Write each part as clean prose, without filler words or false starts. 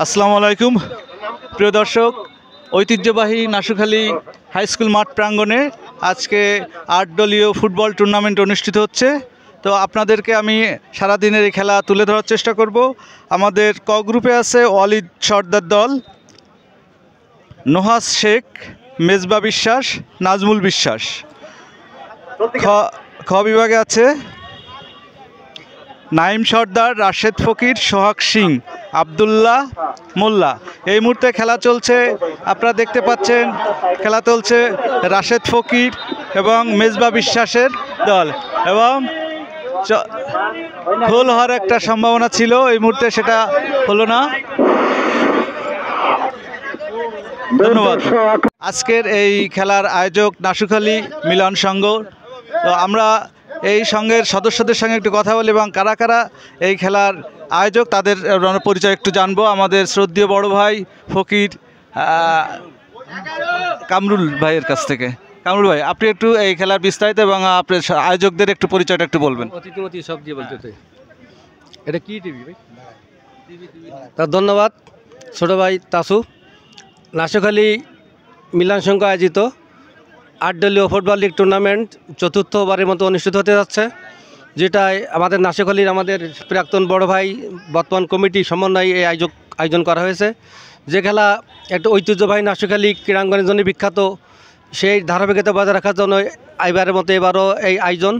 আসসালামু আলাইকুম প্রিয় দর্শক, ঐতিহ্যবাহী নাশুখালী হাই স্কুল মাঠ প্রাঙ্গণে আজকে 8 দলীয় ফুটবল টুর্নামেন্ট অনুষ্ঠিত হচ্ছে। তো আপনাদেরকে আমি সারাদিনের এই খেলা তুলে ধরার চেষ্টা করব। আমাদের ক গ্রুপে আছে ওয়ালিদ সর্দার দল, নোহাস শেখ, মেজবা বিশ্বাস, নাজমুল বিশ্বাস। খ বিভাগে আছে নাইম সর্দার, রাশেদ ফকির, সোহাগ সিং, আবদুল্লাহ মোল্লা। এই মুহূর্তে খেলা চলছে, আপনারা দেখতে পাচ্ছেন খেলা চলছে রাশেদ ফকির এবং মেজবা বিশ্বাসের দল, এবং গোল হওয়ার একটা সম্ভাবনা ছিল, এই মুহূর্তে সেটা হলো না। ধন্যবাদ। আজকের এই খেলার আয়োজক নাশুখালী মিলন সংঘ। তো আমরা এই সংঘের সদস্যদের সঙ্গে একটু কথা বলি এবং কারা কারা এই খেলার আয়োজক তাদের পরিচয় একটু জানবো। আমাদের শ্রদ্ধেয় বড় ভাই ফকির কামরুল ভাইয়ের কাছ থেকে। কামরুল ভাই, আপনি একটু এই খেলার বিস্তারিত এবং আপনার আয়োজকদের একটু পরিচয়টা একটু বলবেন। সব দিয়ে বলতে এটা কি টিভি ভাই? তার ধন্যবাদ ছোটো ভাই তাসু। নাশুখালী মিলন সংঘ আয়োজিত 8 দলীয় ফুটবল লিগ টুর্নামেন্ট চতুর্থবারের মতো অনুষ্ঠিত হতে যাচ্ছে, যেটায় আমাদের নাশুখালীর আমাদের প্রাক্তন বড় ভাই বর্তমান কমিটি সমন্বয়ে এই আয়োজন করা হয়েছে। যে খেলা একটা ঐতিহ্যবাহী নাশুখালী ক্রীড়াঙ্গনের জন্য বিখ্যাত, সেই ধারাবাহিকতা বজায় রাখার জন্য এবারও এই আয়োজন।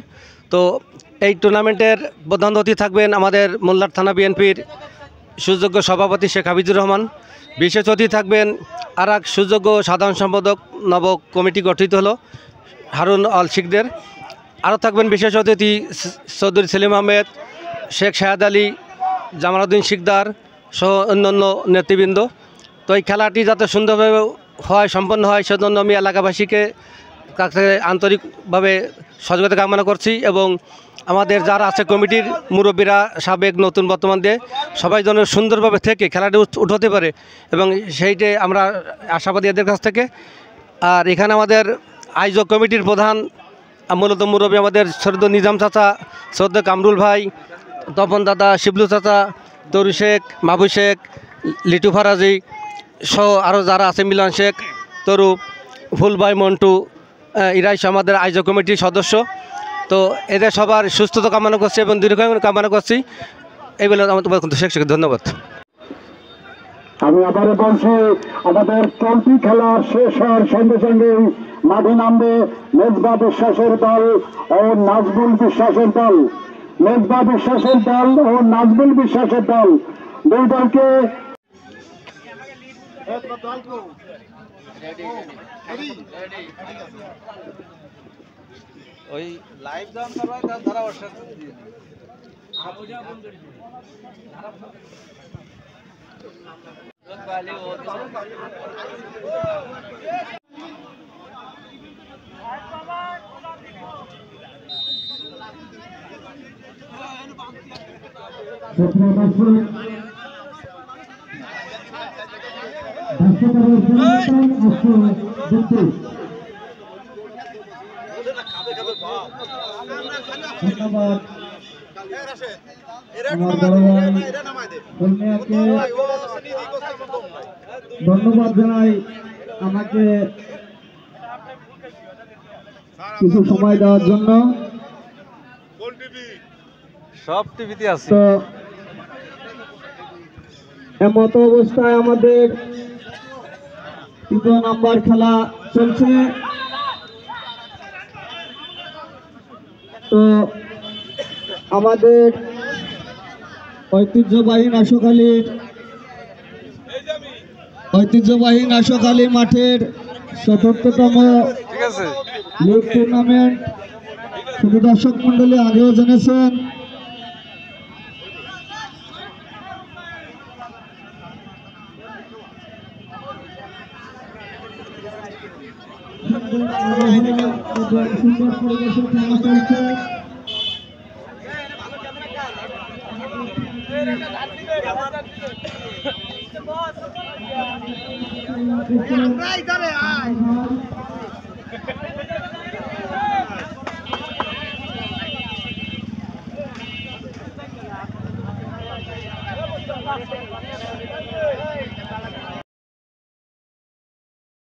তো এই টুর্নামেন্টের প্রধান অতিথি থাকবেন আমাদের মোল্লার থানা বিএনপির সুযোগ্য সভাপতি শেখ হাবিজুর রহমান। বিশেষ অতিথি থাকবেন আর এক সুযোগ্য সাধারণ সম্পাদক, নব কমিটি গঠিত হলো, হারুন আল শিকদের। আরও থাকবেন বিশেষ অতিথি চৌধুরী সেলিম আহমেদ, শেখ শাহাদ আলী, জামালউদ্দিন শিকদার সহ অন্যান্য নেতৃবৃন্দ। তো এই খেলাটি যাতে সুন্দরভাবে সম্পন্ন হয় সেজন্য আমি এলাকাবাসীকে কাছে আন্তরিকভাবে সহযোগিতা কামনা করছি, এবং আমাদের যারা আছে কমিটির মুরব্বীরা, সাবেক নতুন বর্তমান দিয়ে সবাই যেন সুন্দরভাবে থেকে খেলাটি উঠতে পারে, এবং সেইটাই আমরা আশাবাদী এদের কাছ থেকে। আর এখানে আমাদের আয়োজক কমিটির প্রধান মূলত মুরব্বী আমাদের শ্রদ্ধেয় নিজাম চাচা, শ্রদ্ধেয় কামরুল ভাই, তপন দাদা, শিবলু চাচা, তরু শেখ, মাহবুব শেখ, লিটু ফারাজি সহ আরও যারা আছে, মিলন শেখ, তরু, ফুলভাই, মন্টু, ইরাইস আমাদের আয়োজক কমিটির সদস্য। তো এদের সবার সুস্থতা কামনা করছি এবং দীর্ঘায়ু কামনা করছি। এই বলে আমার তোমার শেখ ধন্যবাদ। আমি আবারও বলছি, আমাদের চলতি খেলা শেষ হওয়ার সঙ্গে সঙ্গে মাঠে নামবে মেজবা বিশ্বাসের দল ও নাজমুল বিশ্বাসের দল। মেজবা বিশ্বাসের দল ও নাজমুল বিশ্বাসের দল, দুই দলকে ওই লাইভ দাম তারা ধন্যবাদ জানাই আমাকে কিছু সময় দেওয়ার জন্য। সব টিভিতে আছে। তো এমত অবস্থায় আমাদের 3 নাম্বার খেলা চলছে। তো আমাদের ঐতিহ্যবাহী নাশুখালী মাঠের ৪র্থতম লিগ টুর্নামেন্ট, শুধু দর্শক মন্ডলী আগেও জেনেছেন। সুন্দর পরিবেশে খেলা চলছে।